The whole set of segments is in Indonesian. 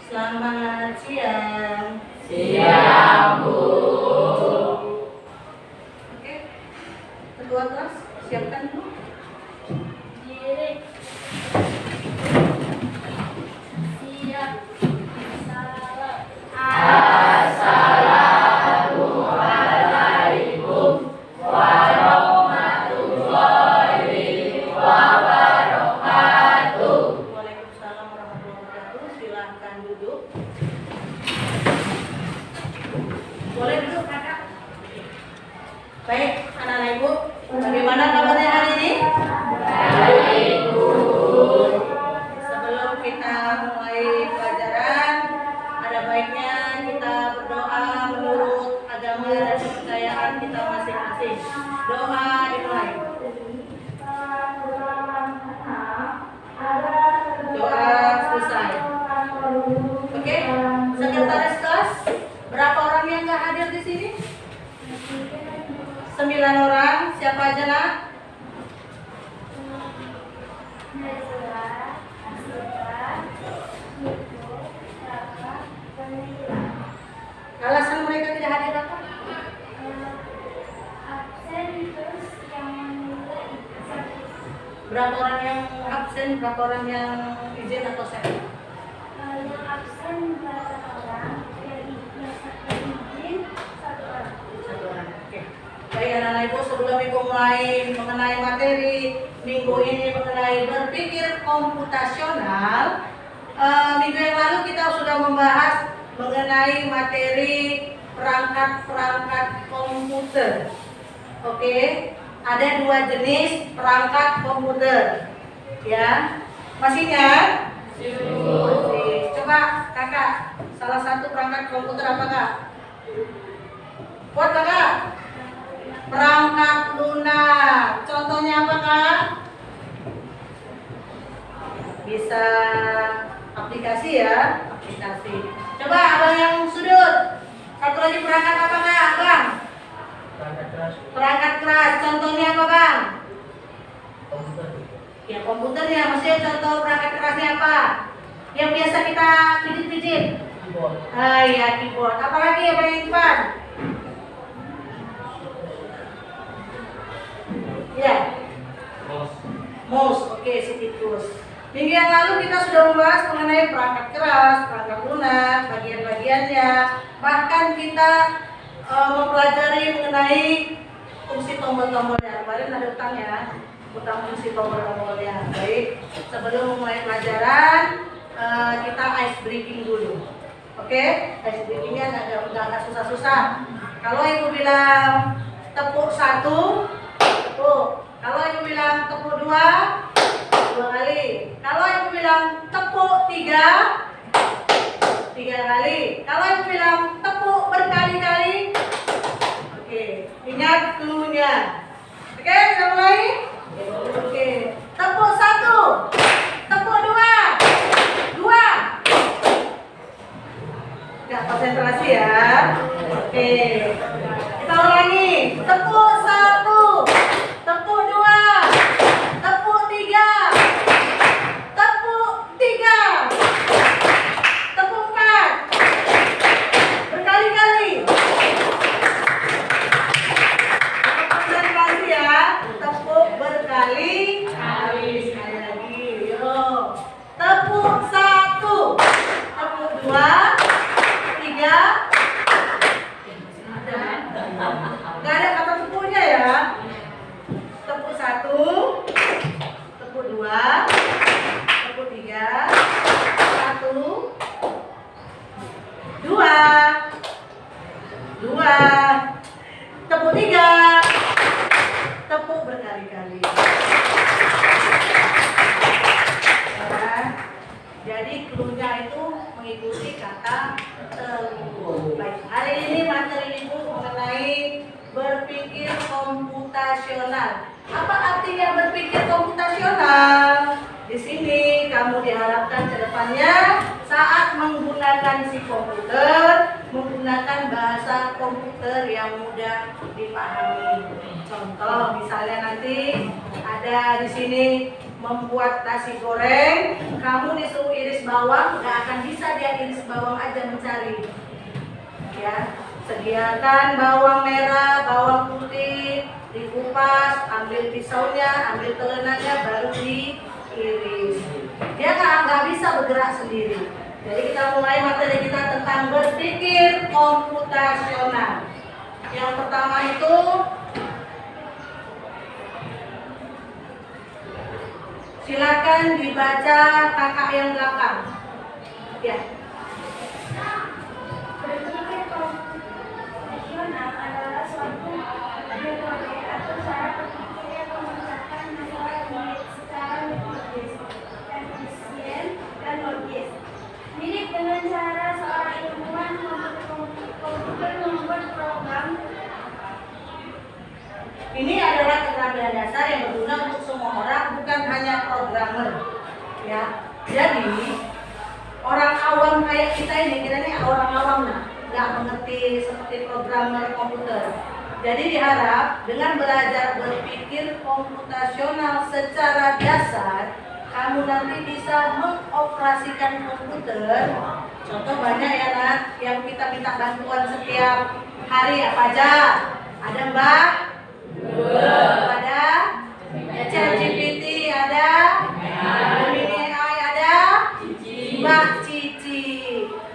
Selamat siang. Siang, Bu. Oke, kedua kelas siapkan dulu. Diri. Siap. Salam. Assalamualaikum warahmatullahi wabarakatuh. Waalaikumsalam warahmatullahi wabarakatuh. Silahkan duduk. Boleh duduk, Kakak. Baik, anak-anak Ibu, bagaimana kabarnya hari ini? Baik, Bu. Sebelum kita mulai pelajaran, ada baiknya kita berdoa menurut agama dan kepercayaan kita masing-masing. Doa dimulai. Doa selesai. Oke, sekretaris kelas, berapa orang yang nggak hadir di sini? 9 orang. Siapa aja, Nak? Alasan mereka tidak hadir apa? Berapa orang yang absen, berapa orang yang izin atau saya? Satu orang. Oke. Baik anak-anak Ibu, sebelum Ibu mulai mengenai materi minggu ini mengenai berpikir komputasional, minggu yang lalu kita sudah membahas mengenai materi perangkat-perangkat komputer. Oke, ada 2 jenis perangkat komputer. Ya, masih ingat? Masih. Coba Kakak, salah satu perangkat komputer apa Kak? Buat Kakak? Perangkat lunak. Contohnya apa Kak? Bisa aplikasi ya, aplikasi. Coba abang yang sudut. Satu lagi perangkat apa Kak, Bang? Perangkat keras. Contohnya apa Bang? Ya komputernya. Maksudnya contoh perangkat kerasnya apa? Yang biasa kita pijit-pijit. Ya keyboard. Apalagi apa yang depan? Ya. Mouse. Oke, tikus. Minggu yang lalu kita sudah membahas mengenai perangkat keras, perangkat lunak, bagian-bagiannya. Bahkan kita mempelajari mengenai fungsi tombol-tombolnya. Kemarin ada utang ya, utang fungsi tombol-tombolnya. Baik, sebelum mulai pelajaran kita ice breaking dulu. Oke, ice breakingnya nggak susah-susah. Kalau Ibu bilang tepuk 1, tepuk. Kalau Ibu bilang tepuk 2 kali. Kalau Ibu bilang tepuk 3 kali. Kalau Ibu bilang tepuk berkali-kali. Oke, ingat clue-nya. Oke, kita mulai. Oke, tepuk 1, tepuk 2. Nggak konsentrasi ya. Oke, kita ulangi. Tepuk 1, tepuk 2, tepuk 3, tepuk 4, berkali-kali. Konsentrasi ya. Tepuk berkali-kali. Sekali lagi. Yuk. Tepuk 1, tepuk 2, 3. Nggak ada kata tepuknya ya. Tepuk 1, tepuk 2, tepuk 3, 1, 2, tepuk 3, tepuk berkali-kali. Ya. Jadi clue-nya itu mengikuti kata tepuk. Baik, hari ini materi Ibu mengenai berpikir komputasional. Apa artinya berpikir komputasional? Di sini kamu diharapkan ke depannya saat menggunakan si komputer, menggunakan bahasa komputer yang mudah dipahami. Contoh misalnya nanti ada di sini membuat nasi goreng, kamu disuruh iris bawang, nggak akan bisa dia iris bawang aja mencari. Ya, sediakan bawang merah, bawang putih, dikupas, ambil pisaunya, ambil telenanya, baru diiris. Dia nggak bisa bergerak sendiri. Jadi kita mulai materi kita tentang berpikir komputasional. Yang pertama itu silakan dibaca kakak yang belakang. Ya. Berpikir komputasional adalah suatu metode atau cara berpikir yang memecahkan masalah secara metodis, efisien, dan logis. Mirip dengan cara seorang ilmuwan komputer membuat program. Ini adalah keterampilan dasar yang berguna untuk semua orang, bukan hanya programmer. Ya, jadi orang awam kayak kita ini orang awam lah, nggak mengerti seperti programmer komputer. Jadi diharap dengan belajar berpikir komputasional secara dasar, kamu nanti bisa mengoperasikan komputer. Contoh banyak ya nak, yang kita minta bantuan setiap hari apa aja? Ada Mbak? Ada? ChatGPT ada? Gemini AI ada? Mbak Cici.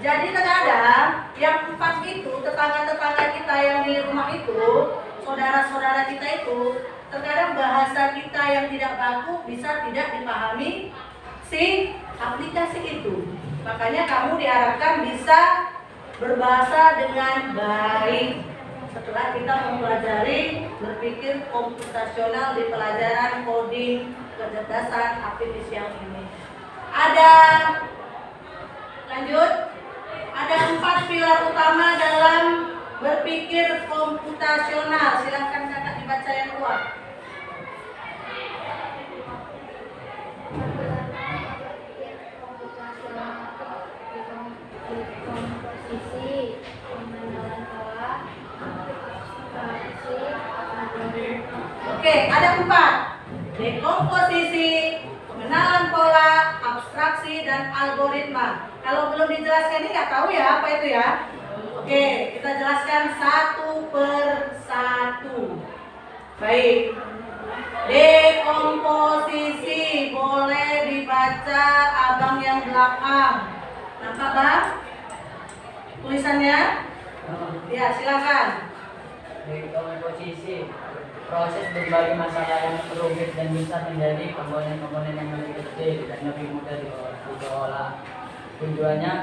Jadi terkadang yang empat itu, tetangga-tetangga kita yang di rumah itu, saudara-saudara kita itu, terkadang bahasa kita yang tidak baku bisa tidak dipahami si aplikasi itu. Makanya kamu diharapkan bisa berbahasa dengan baik setelah kita mempelajari berpikir komputasional di pelajaran coding kecerdasan artifisial ini. Ada 4 pilar utama dalam berpikir komputasional. Silakan kakak dibaca yang kuat. Komposisi, pengenalan pola, abstraksi, Oke, ada 4. Dekomposisi, pengenalan pola, abstraksi, dan algoritma. Kalau belum dijelaskan ini nggak tahu ya apa itu ya. Oke, kita jelaskan satu per satu. Baik. Dekomposisi boleh dibaca abang yang belakang. Nampak bang? Tulisannya? Ya, silakan. Dekomposisi, proses berbagi masalah yang rumit dan bisa menjadi komponen-komponen yang lebih kecil dan lebih mudah diolah. Tujuannya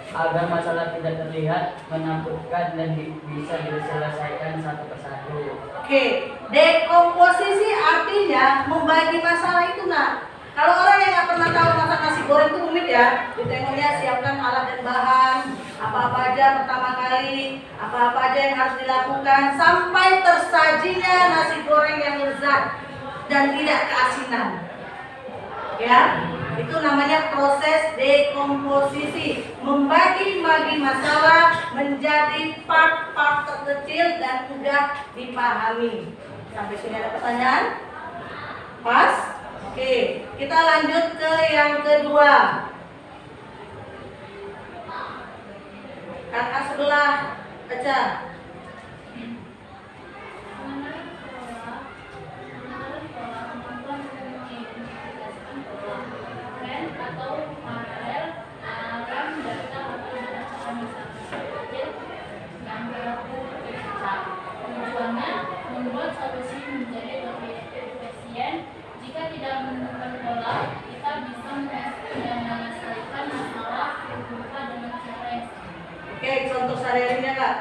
agar masalah tidak terlihat menakutkan dan bisa diselesaikan satu persatu. Oke, dekomposisi artinya membagi masalah itu nak. Kalau orang yang nggak pernah tahu masak nasi goreng itu rumit ya, ditengoknya siapkan alat dan bahan, apa-apa aja pertama kali, apa-apa aja yang harus dilakukan sampai tersajinya nasi goreng yang lezat dan tidak keasinan. Ya, itu namanya proses dekomposisi, membagi-bagi masalah menjadi part-part terkecil dan mudah dipahami. Sampai sini ada pertanyaan? Pas? Oke, kita lanjut ke yang kedua. Kakak sebelah baca. Tujuannya membuat solusi menjadi lebih efisien. Jika tidak menemukan pola, kita bisa menyelesaikan masalah berupa dengan cara yang sama. Oke, contoh sehari-harinya kak.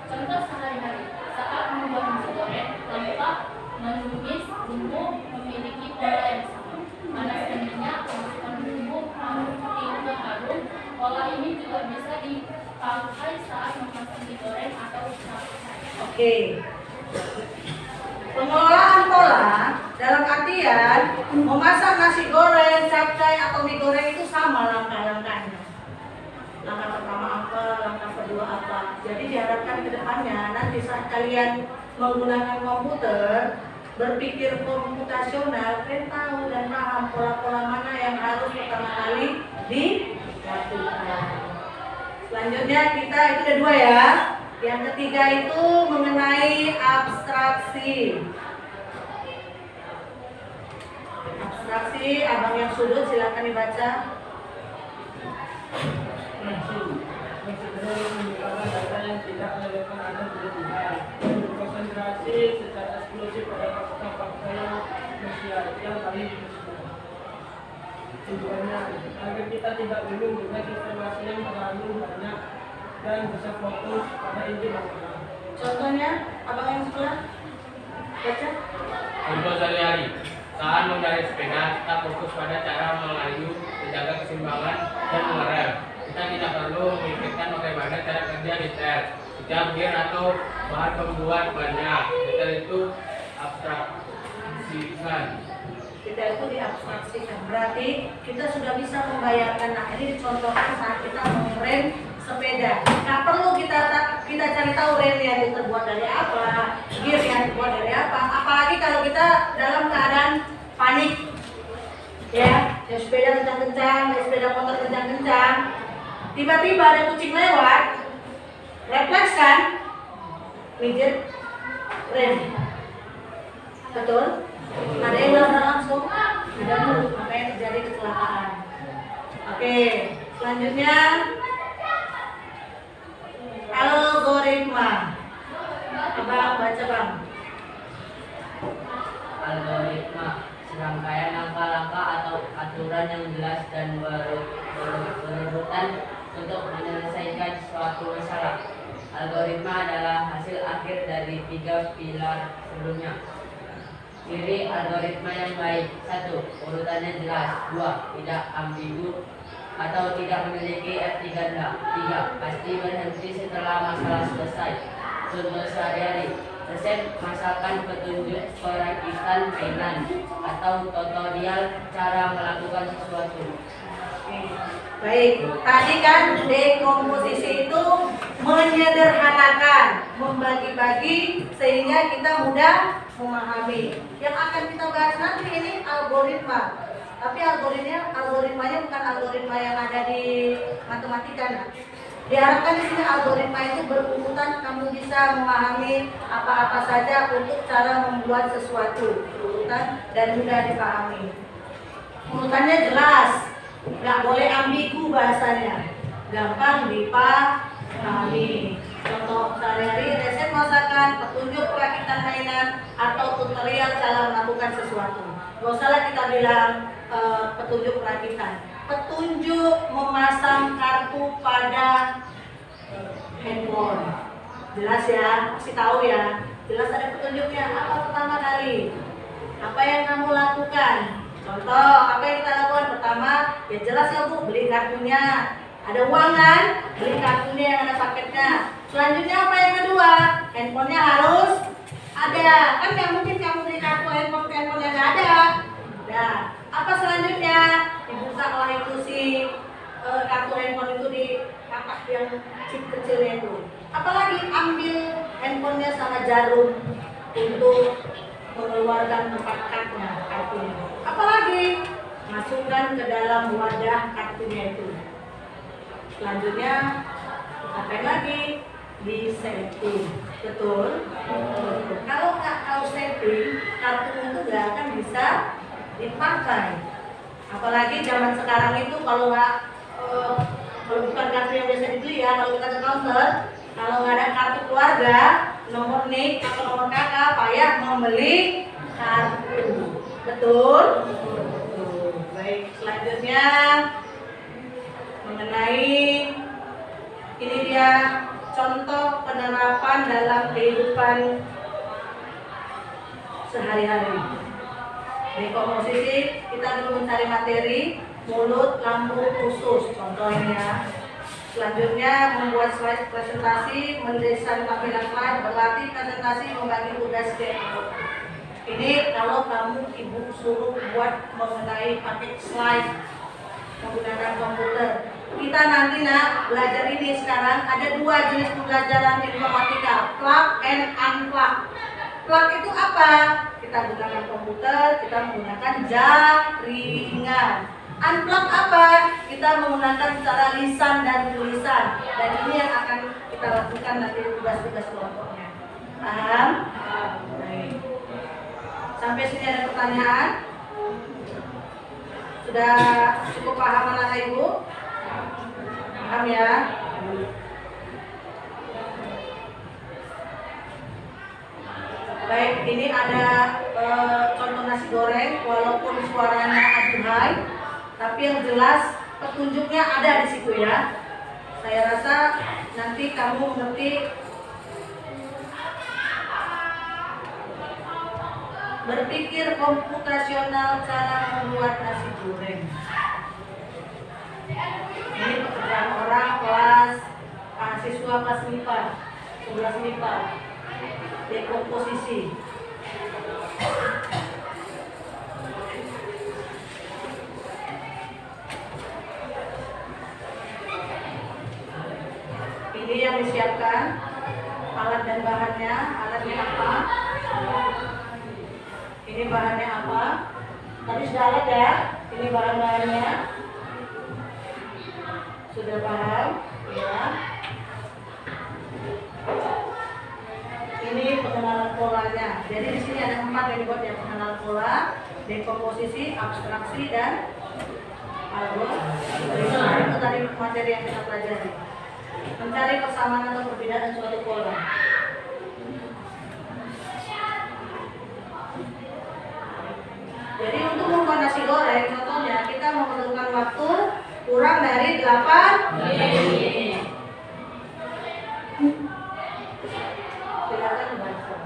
Contoh sehari-hari, saat membuat nasi goreng, tanpa menumis bumbu memiliki pola yang sama. Panaskan minyak, masukkan bumbu, hingga harum. Pola ini juga bisa dipakai saat memasak nasi goreng atau saat. Oke. Pengelolaan pola dalam artian memasak nasi goreng, capcay atau mie goreng itu sama langkah-langkahnya. Langkah pertama apa, langkah kedua apa. Jadi diharapkan ke depannya nanti saat kalian menggunakan komputer, berpikir komputasional, kalian tahu dan paham pola-pola mana yang harus pertama kali dilakukan. Selanjutnya kita itu ada dua ya. Yang ketiga itu mengenai abstraksi. Abstraksi, abang yang sudut silakan dibaca. Menunjukkan data yang tidak relevan atau berlebihan, berkonsentrasi secara eksklusif pada fakta-fakta yang kami diskusikan. Tujuannya agar kita tidak bingung dengan informasi yang terlalu banyak dan bisa fokus pada inti masalah. Contohnya, abang yang sebelah baca. Contoh sehari-hari, saat mengendarai sepeda, kita fokus pada cara melayu, menjaga keseimbangan, dan mengerem. Kita tidak perlu memikirkan bagaimana cara kerja detail, setiap gear atau bahan pembuat banyak. Detail itu abstraksikan. Kita itu diabstraksikan. Berarti kita sudah bisa membayangkan. Nah, ini dicontohkan saat kita mengerem sepeda. Nggak perlu kita cari tahu remnya itu terbuat dari apa, gear yang terbuat dari apa. Apalagi kalau kita dalam keadaan panik, ya sepeda kencang-kencang, sepeda motor kencang-kencang, tiba-tiba ada kucing lewat, refleks kan, pijit rem, betul? Ada yang nggak langsung, ada apa yang terjadi kecelakaan. Oke, selanjutnya algoritma. Abang baca bang. Algoritma, serangkaian langkah-langkah atau aturan yang jelas dan berurutan untuk menyelesaikan suatu masalah. Algoritma adalah hasil akhir dari 3 pilar sebelumnya. Ciri algoritma yang baik: 1. Urutannya jelas. 2. Tidak ambigu atau tidak memiliki arti ganda. 3. Pasti berhenti setelah masalah selesai. Contoh sehari-hari: resep masakan, petunjuk perakitan mainan, atau tutorial cara melakukan sesuatu. Baik, tadi kan dekomposisi itu menyederhanakan, membagi-bagi sehingga kita mudah memahami. Yang akan kita bahas nanti ini algoritma. Tapi algoritmanya bukan algoritma yang ada di matematika. Nah. Diharapkan di sini algoritma itu berurutan, kamu bisa memahami apa-apa saja untuk cara membuat sesuatu berurutan dan mudah dipahami. Urutannya jelas, nggak boleh ambigu bahasanya, gampang dipahami. Contoh sehari-hari: resep masakan, petunjuk perakitan mainan, atau tutorial cara melakukan sesuatu. Gak usahlah kita bilang petunjuk perakitan, petunjuk memasang kartu pada handphone. Jelas ya, kasih tahu ya. Jelas ada petunjuknya. Apa pertama kali? Apa yang kamu lakukan? Contoh, apa yang kita lakukan? Pertama, ya jelas ya Bu, beli kartunya. Ada uang kan? Beli kartunya yang ada paketnya. Selanjutnya apa yang kedua? Handphonenya harus ada. Kan nggak mungkin kamu beli kartu handphone yang nggak ada. Nah, apa selanjutnya? Dibuka lah itu si kartu handphone itu di kapak yang kecilnya itu. Apalagi ambil handphonenya sama jarum untuk mengeluarkan tempat kartunya. Apalagi masukkan ke dalam wadah kartunya itu. Selanjutnya apa lagi? Di setting. Betul? Kalau nggak tahu setting, kartu itu nggak akan bisa dipakai. Apalagi zaman sekarang itu kalau bukan kartu yang biasa dibeli ya, kalau kita ke counter, kalau nggak ada kartu keluarga, nomor NIK atau nomor kakak, payah membeli kartu. Betul? Baik, selanjutnya mengenai ini dia contoh penerapan dalam kehidupan sehari-hari. Dekomposisi, kita dulu mencari materi, mulut, lambung, usus, contohnya. Selanjutnya membuat slide presentasi, mendesain tampilan slide, berlatih presentasi, membagi tugas kelompok. Ini kalau kamu ibu suruh buat mengenai pakai slide menggunakan komputer. Kita nanti belajar ini sekarang ada 2 jenis pembelajaran informatika, plug and unplug. Plug itu apa? kita gunakan komputer, kita menggunakan jaringan. Unplug apa? Kita menggunakan secara lisan dan tulisan. Dan ini yang akan kita lakukan nanti tugas-tugas kelompoknya. Paham? Baik. Sampai sini ada pertanyaan? Sudah cukup paham anak ibu? Paham ya? Baik, ini ada contoh nasi goreng, walaupun suaranya aduhai, tapi yang jelas petunjuknya ada di situ ya. Saya rasa nanti kamu mengerti berpikir komputasional cara membuat nasi goreng. Ini pekerjaan orang kelas mahasiswa kelas MIPA, 11 MIPA. Dekomposisi. Ini yang disiapkan alat dan bahannya. Alatnya apa? Ini bahannya apa? Tadi sudah alat ya. Ini bahan-bahannya. Sudah paham? Ya. Ini pengenalan polanya. Jadi di sini ada 4 yang dibuat ya: pengenalan pola, dekomposisi, abstraksi, dan algoritma. Itu tadi materi yang kita pelajari. Mencari persamaan atau perbedaan suatu pola. Jadi untuk membuat nasi goreng, contohnya kita memerlukan waktu kurang dari 8 menit. Silakan baca.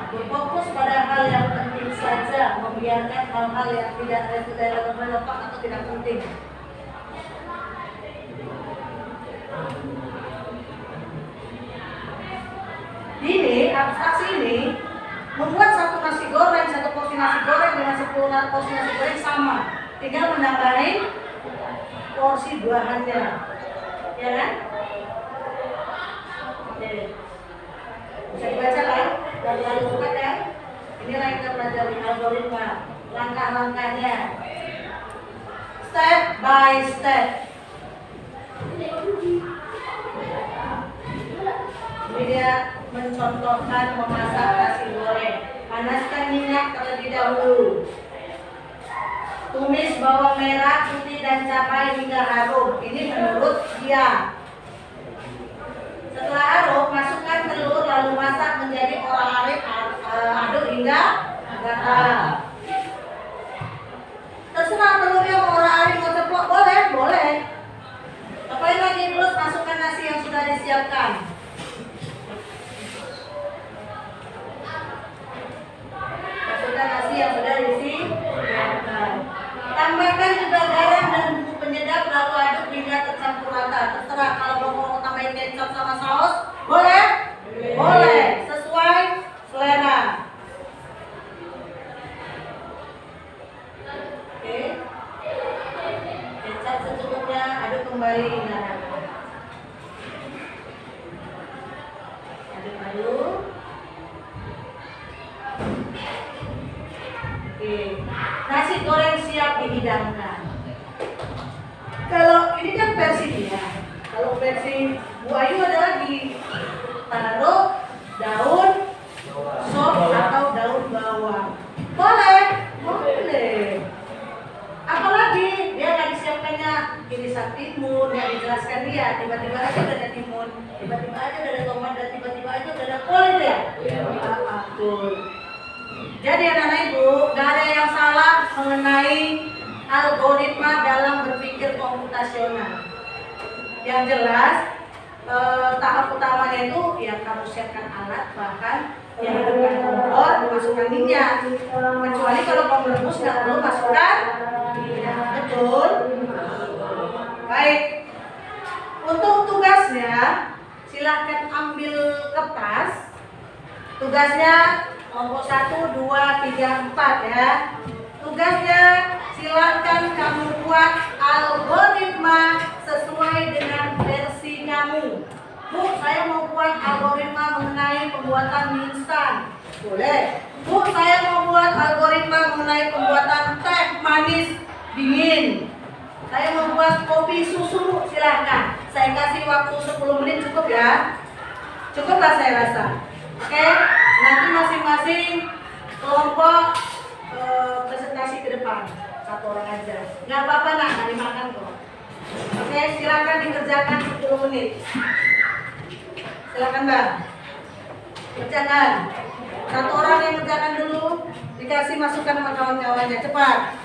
Berfokus pada hal yang penting saja, membiarkan hal-hal yang tidak relevan atau tidak penting. Ini abstraksi ini membuat satu nasi goreng, satu porsi nasi goreng dengan 10 porsi nasi goreng sama, tinggal menambahin porsi bahannya, ya kan? Oke. Bisa dibaca kan? Dan lalu bukan ya? Inilah yang kita pelajari algoritma, langkah-langkahnya, step by step. Ini dia mencontohkan memasak nasi goreng. Panaskan minyak terlebih dahulu. Tumis bawang merah, putih, dan cabai hingga harum. Ini menurut dia. Setelah harum, masukkan telur lalu masak menjadi orak-arik, aduk hingga gatal. Terserah telurnya mau orak-arik mau ceplok, boleh, boleh. Apain lagi, terus masukkan nasi yang sudah disiapkan. Nasi yang sudah disiapkan. Tambahkan juga garam dan bumbu penyedap lalu aduk hingga tercampur rata. Terserah kalau mau tambahin kecap sama saus, boleh? Boleh, sesuai selera. Oke. Kecap secukupnya, aduk kembali hingga rata. Aduk-aduk. Nasi goreng siap dihidangkan. Kalau ini kan versi dia. Kalau versi Bu Ayu adalah ditaruh daun sop atau daun bawang. Boleh, boleh. Apalagi dia nggak disiapkannya irisan timun yang dijelaskan dia. Tiba-tiba aja udah ada timun, tiba-tiba aja udah ada tomat, dan tiba-tiba aja udah ada kol ya. Betul. Jadi anak-anak ibu, gak ada yang salah mengenai algoritma dalam berpikir komputasional. Yang jelas, tahap utamanya itu ya kamu siapkan alat, bahan, yang hidupkan kompor, masukkan minyak. Kecuali kalau kamu merebus nggak perlu masukkan minyak, betul? Baik. Untuk tugasnya, silahkan ambil kertas. Tugasnya kelompok 1, 2, 3, 4 ya. Tugasnya Silakan kamu buat algoritma sesuai dengan versi kamu. Bu, saya mau buat algoritma mengenai pembuatan mie instan. Boleh. Bu, saya mau buat algoritma mengenai pembuatan teh manis dingin. Saya mau buat kopi susu, silahkan. Saya kasih waktu 10 menit cukup ya. Cukuplah saya rasa. Oke, nanti masing-masing kelompok presentasi ke depan. Satu orang aja. Nggak apa-apa nak, nggak dimakan kok. Oke, silakan dikerjakan 10 menit. Silakan Bang. Kerjakan. Satu orang yang kerjakan dulu, dikasih masukan sama kawan-kawannya. Cepat.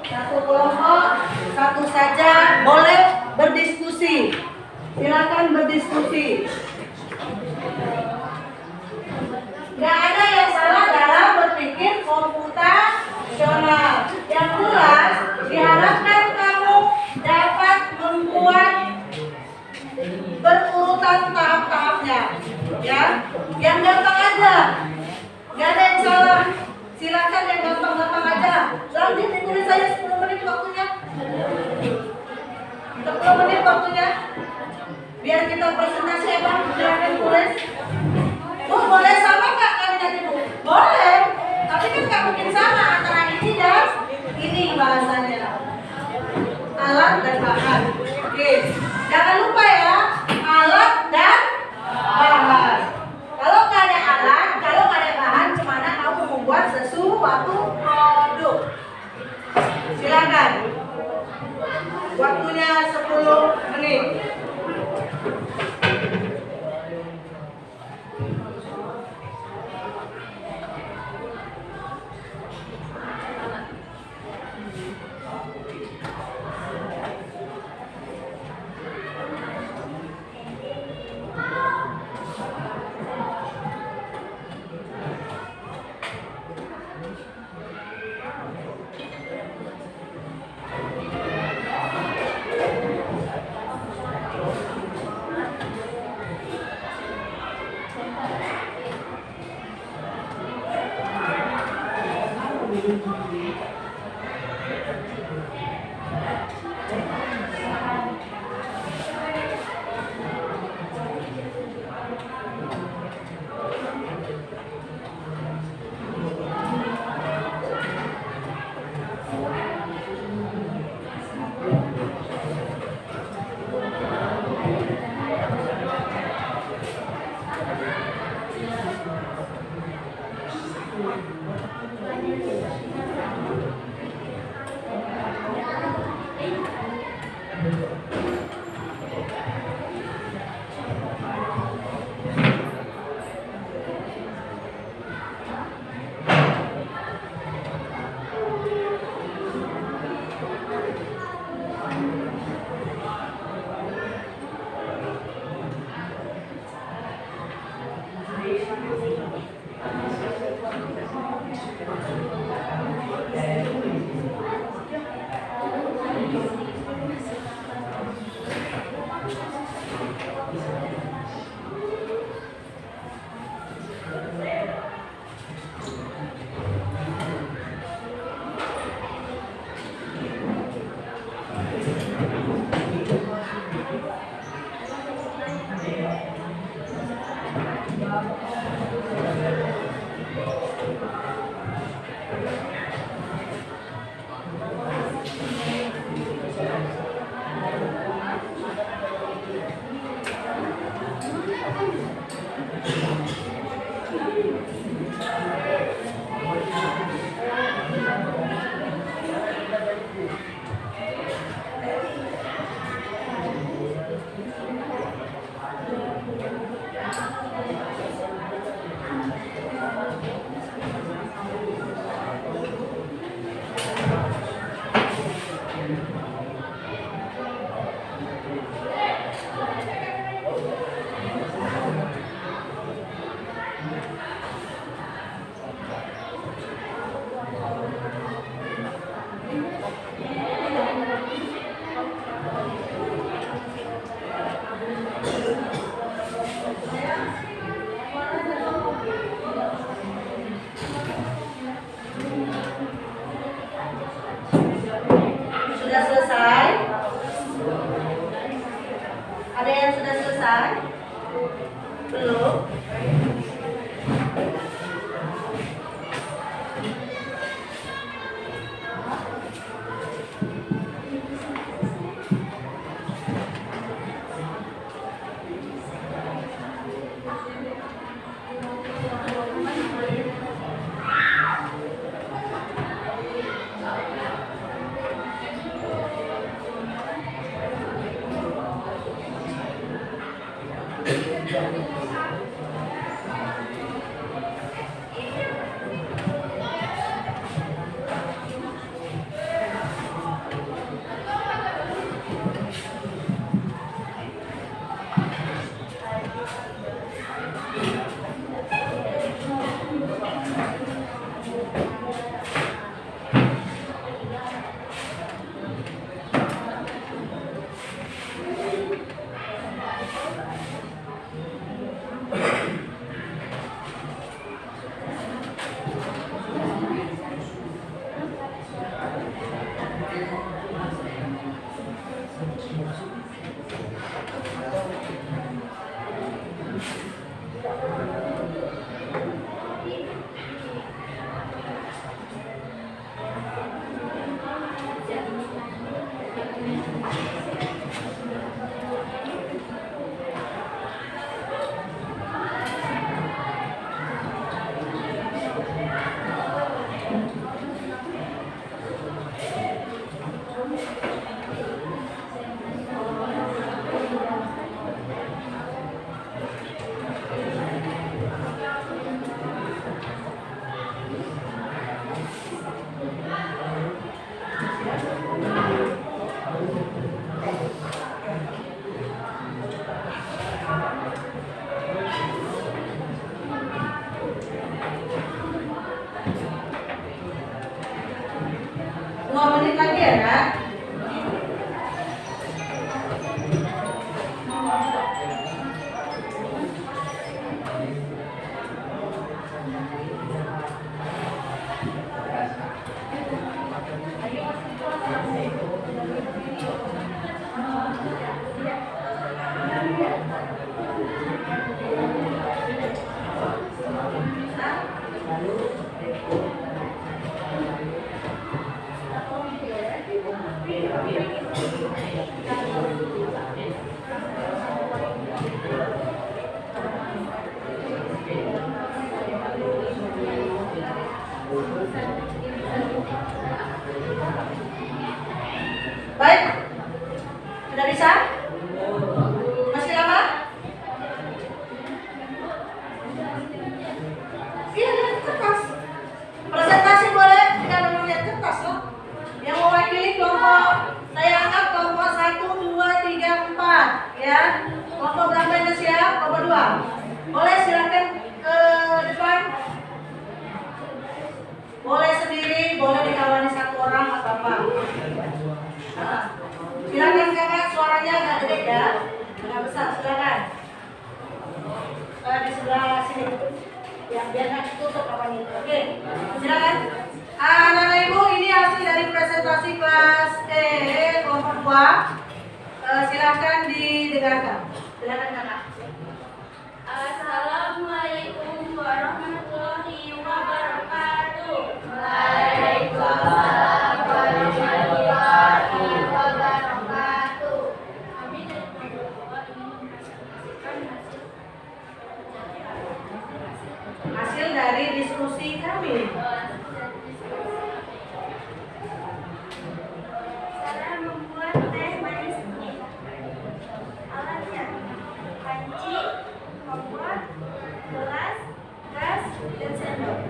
Satu kelompok, satu saja, boleh berdiskusi. Silakan berdiskusi. Gak ada yang salah dalam berpikir komputasional. Yang jelas diharapkan kamu dapat membuat berurutan tahap-tahapnya. Ya, yang gampang aja. Gak ada yang salah. Silakan yang gampang-gampang aja. Lanjut ditulis saya 10 menit waktunya. 10 menit waktunya. Biar kita presentasi ya Bang. Silakan tulis. Bu, boleh sama nggak kami nanti Bu? Boleh. Tapi kan nggak mungkin sama antara ini dan ini bahasanya. Alat dan bahan. Oke. Jangan lupa ya. Alat dan bahan. Kalau nggak ada alat, kalau nggak ada bahan, gimana kamu membuat sesuatu produk? Silakan. Waktunya 10 menit. lagi ya nak. Baik, sudah bisa? Masih lama? Iya, lihat kertas. Presentasi boleh tidak melihat kertas loh. Yang mewakili kelompok, saya anggap kelompok 1, 2, 3, 4 ya. Kelompok berapa yang siap? Kelompok 2. Boleh silakan ke depan. Boleh sendiri, boleh dikawani satu orang atau apa. Nah, silakan kakak, suaranya agak gede ya, agak besar, silakan. Di sebelah sini, ya biar nggak tutup kawannya. Oke, silakan. Anak ibu, ini hasil dari presentasi kelas kelompok 2. Silakan didengarkan. Silakan kakak. Assalamualaikum warahmatullahi wabarakatuh. Waalaikumsalam warahmatullahi wabarakatuh. Kami dari kelompok 2 ingin mempresentasikan Hasil dari diskusi kami. cara membuat teh manis ini. Alatnya panci, kompor, gelas, gas, dan sendok.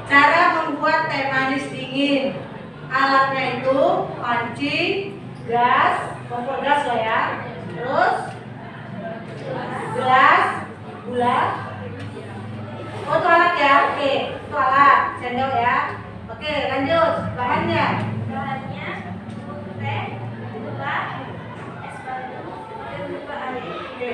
Cara membuat teh manis dingin. Alatnya itu panci, gas, kompor gas lah ya. Terus gelas, gula. Oh itu alat ya, oke, itu alat, sendok ya. Oke, lanjut, bahannya. Bahannya bubuk teh, gula, es batu, dan juga air. Oke,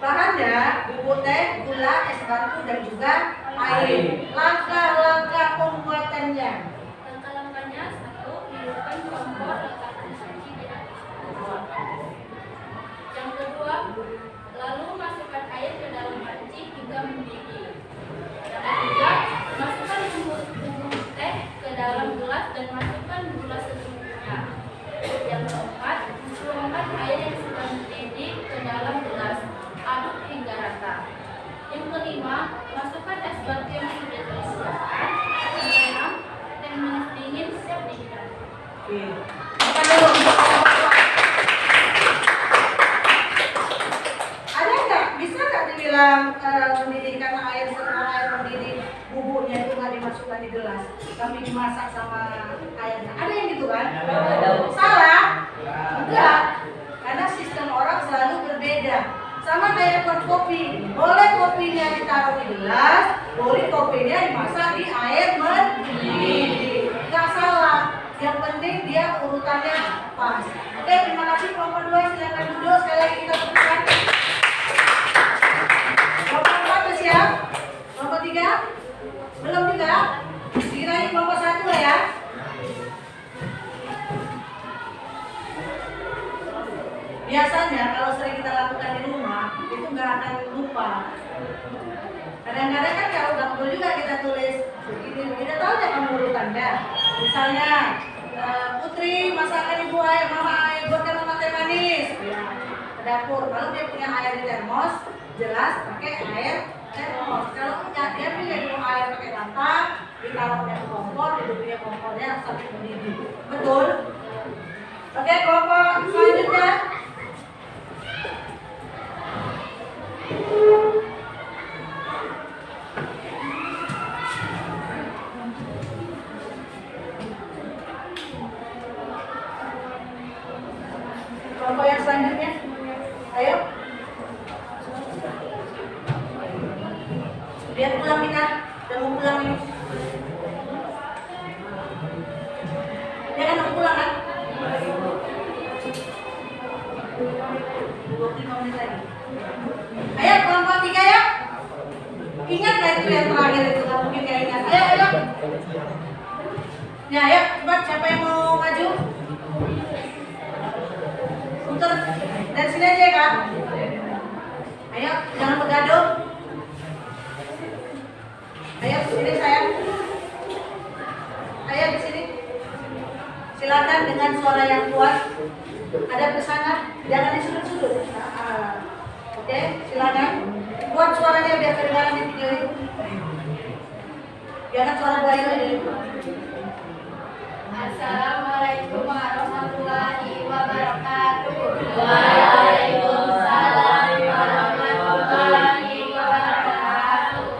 bahannya bubuk teh, gula, es batu dan juga air. Langkah-langkah pembuatannya. Langkah-langkahnya: 1. Hidupkan kompor, letakkan panci di atas kompor. Yang kedua, lalu masukkan air ke dalam panci hingga mendidih. Yang ketiga, masukkan bubuk teh ke dalam gelas dan masukkan gula secukupnya. Yang keempat, tuangkan air yang sudah mendidih ke dalam gelas. Aduk hingga rata. Yang kelima, masukkan es batu yang sudah disiapkan. Yang keenam, teh manis dingin siap dihidangkan. Oke, makan dulu. Ada nggak? Bisa nggak dibilang mendidih karena air setelah air mendidih bubuknya itu nggak dimasukkan di gelas, tapi dimasak sama airnya? Ada yang gitu kan? Salah? Enggak, karena sistem orang selalu berbeda. Sama kayak buat kopi, boleh kopinya ditaruh di gelas, boleh kopinya dimasak di air mendidih. Nggak salah. Yang penting dia urutannya pas. Oke, terima kasih kelompok 2, silakan duduk. Sekali lagi kita tepukkan. Kelompok 4 sudah siap? Kelompok 3? Belum juga? Dikirain kelompok 1 lah ya. Biasanya kalau sering kita lakukan di rumah, itu nggak akan lupa. Kadang-kadang kan ya udah perlu juga kita tulis begini, kita tahu ya kamu urutannya. Misalnya Putri masakan ibu air, mama air buatkan mama teh manis. Ya, ke dapur. Kalau dia punya air di termos, jelas pakai air termos. Kalau enggak, dia pilih dulu air pakai lantang, ditaruhnya ke kompor, hidupnya kompornya sampai mendidih. Betul? Oke, kelompok selanjutnya. Kelompok yang selanjutnya, ayo. Biar pulang kita, udah mau pulang ini. Jangan mau pulang 25 menit lagi. Ayo kelompok 3 ya. Ingat gak itu yang terakhir itu? Gak mungkin gak ingat. Ayo. Ya, ayo cepat, siapa yang mau maju? Muter dari sini aja ya Kak. Ayo, jangan bergaduh. Ayo sini sayang. Ayo di sini. Silakan dengan suara yang kuat. Ada pesanan, jangan di sudut-sudut. Oke, silakan. Buat suaranya biar kedengaran di video itu. Jangan suara bayi ini. Assalamualaikum warahmatullahi wabarakatuh. Waalaikumsalam warahmatullahi wabarakatuh.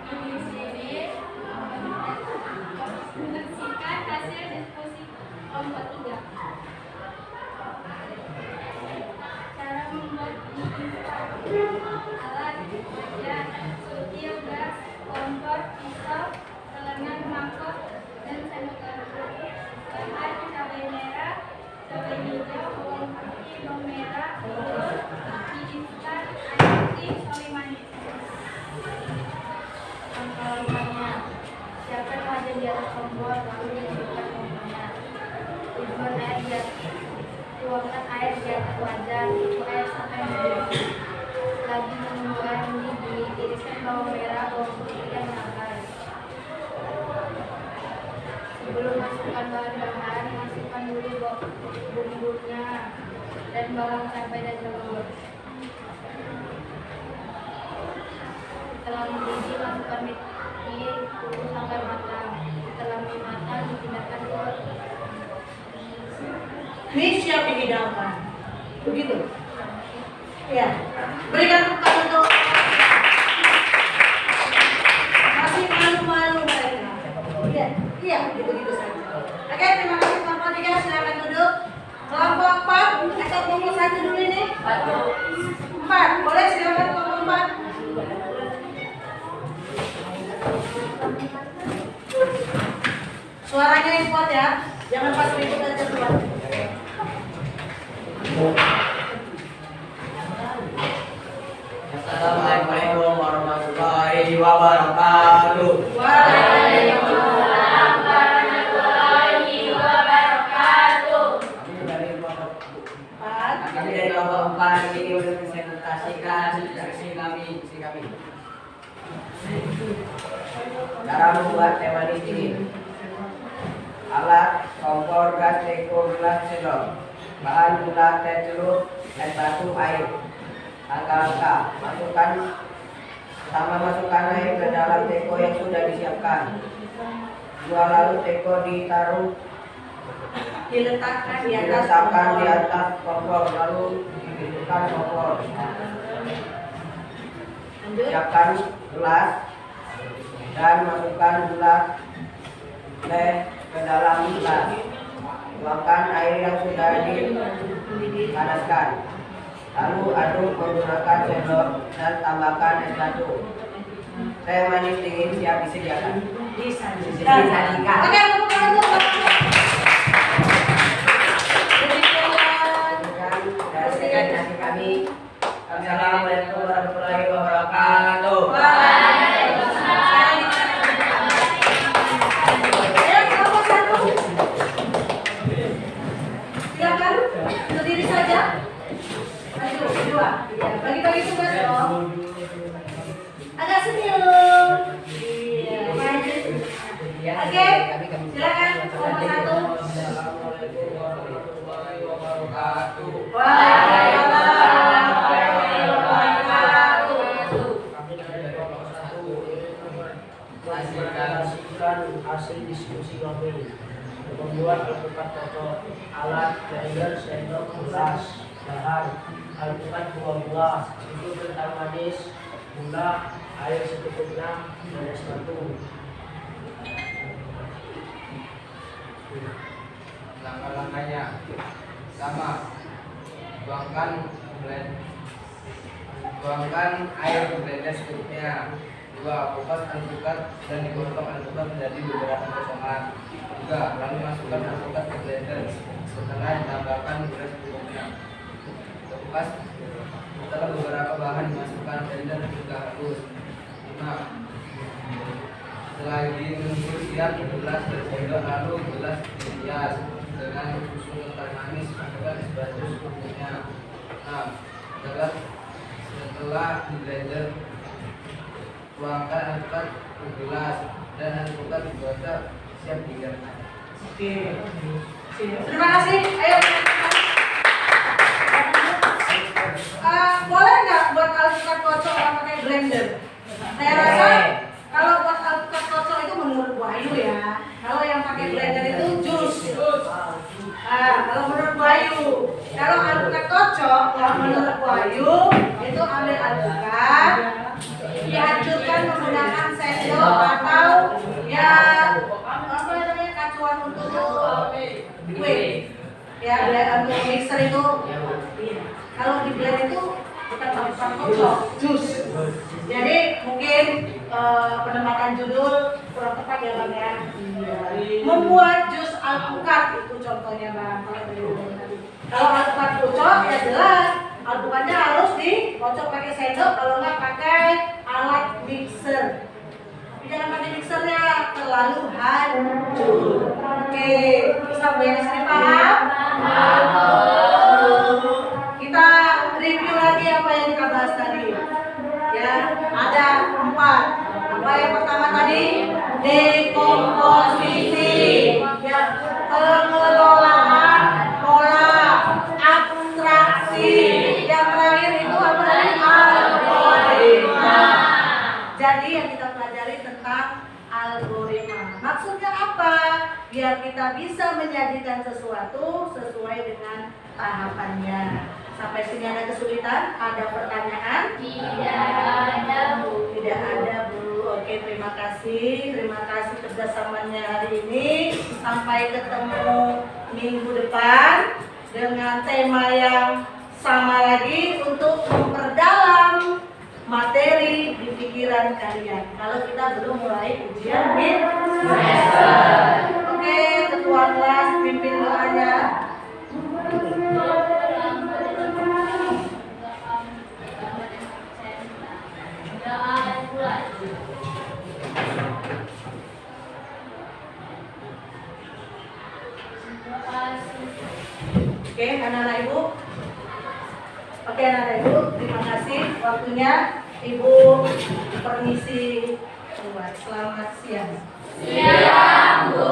Di sini menyaksikan hasil diskusi kelompok 3. Cara membuat alat kerja, sutil, gas, kompor, pisau, celengan, mangkok, dan sendok garpu. Bahan cabai merah, cabai hijau, bawang putih, bawang merah, telur, mie instan, air putih, sawi manis. Langkah-langkahnya: siapkan wajan di atas kompor, lalu hidupkan kompornya. Tujuan air di atas, tuangkan air di atas wajan, tunggu air sampai mendidih. Lagi menunggu air mendidih, tiriskan bawang merah, bawang putih, dan nangka. Sebelum masukkan bahan-bahan, masukkan dulu bumbunya dan bawang, cabai, dan telur. Setelah mendidih, masukkan mie, tunggu sampai matang. Setelah mie matang, dipindahkan ke Ini siap dihidangkan. Begitu. Ya. Berikan tepuk tangan untuk masih malu-malu mereka. Iya, gitu saja. Oke, terima kasih kelompok 3, silakan duduk. Kelompok 4, atau kelompok 1 dulu ini? 4, boleh silakan kelompok 4. Suaranya yang kuat ya, jangan pas ribut aja keluar. Assalamualaikum warahmatullahi wabarakatuh. Waalaikumsalam warahmatullahi wabarakatuh. Kami dari kelompok 4 ini untuk presentasikan instruksi kami. Cara membuat teh manis dingin. Alat: kompor, gas, teko, gelas, sendok. Bahan: gula, teh, celup, es batu, air. Langkah-langkah: masukkan air ke dalam teko yang sudah disiapkan. Lalu teko Diletakkan di atas kompor, lalu dihidupkan kompor. Siapkan gelas dan masukkan gula teh ke dalam gelas. Tuangkan air yang sudah dipanaskan. Lalu aduk menggunakan sendok dan tambahkan es batu. Teh manis dingin siap disediakan. Disajikan. Oke, tepuk tangan untuk presentasi kami. Assalamualaikum warahmatullahi wabarakatuh. Ayo, kelompok 1. Silakan berdiri saja. Maju, berdua. Ya, bagi-bagi tugas dong. Agak senyum. Iya, maju. Oke, silakan kelompok 1. Assalamualaikum warahmatullahi wabarakatuh. Waalaikumsalam warahmatullahi wabarakatuh. Kami dari kelompok 1 menyaksikan hasil diskusi kami. Membuat alpukat pokok, alat, blender, sendok, gelas, bahan, alpukat buah-buah, susu kental manis, gula, air secukupnya, dan es batu. Langkah-langkahnya sama. Tuangkan air blender secukupnya. 2. Kupas alpukat dan digotong alpukat menjadi beberapa potongan. 3. Lalu masukkan alpukat ke blender. Setelah ditambahkan beras bubuknya. Kupas setelah beberapa bahan dimasukkan blender hingga halus. 5. Selagi menunggu siap, gelas bersendok lalu gelas dihias dengan susu kental manis masukkan es batu secukupnya. 6. Setelah di blender, tuangkan alpukat ke gelas dan alpukat digocok siap digunakan. Oke. Terima kasih. Ayo. Boleh nggak buat alpukat kocok yang pakai blender? Saya rasa kalau buat alpukat kocok itu menurut Wahyu ya. Kalau yang pakai blender itu jus. Kalau menurut Wahyu, kalau alpukat kocok, kalau menurut Wahyu itu ambil alpukat, dihancurkan menggunakan sendok atau ya apa namanya kacuan untuk kue. Ya, untuk mixer itu. Kalau di blend itu bukan alpukat kocok, jus. Jadi mungkin penempatan judul kurang tepat ya Bang ya. Membuat jus alpukat itu contohnya Bang. Kalau alpukat kocok ya jelas alpukatnya harus dikocok pakai sendok, kalau nggak pakai alat mixer. Tapi jangan pakai mixernya terlalu hancur. Oke, sampai di sini paham? Kita review lagi apa yang kita bahas tadi. Ya, ada 4. Apa yang pertama tadi? Dekomposisi. Ya, pengelolaan pola, abstraksi. Yang terakhir itu apa tadi? Algoritma. Jadi yang kita pelajari tentang algoritma. Maksudnya apa? Biar kita bisa menyajikan sesuatu sesuai dengan tahapannya. Sampai sini ada kesulitan? Ada pertanyaan? Tidak ada, Bu. Tidak ada, Bu. Oke, terima kasih. Terima kasih kerjasamanya hari ini. Sampai ketemu minggu depan dengan tema yang sama lagi untuk memperdalam materi di pikiran kalian. Kalau kita belum mulai ujian mid semester. Oke, ketua kelas pimpin doanya. Oke, anak-anak ibu. Oke, anak-anak ibu, terima kasih waktunya. Ibu permisi keluar. Selamat siang. Siang, Bu.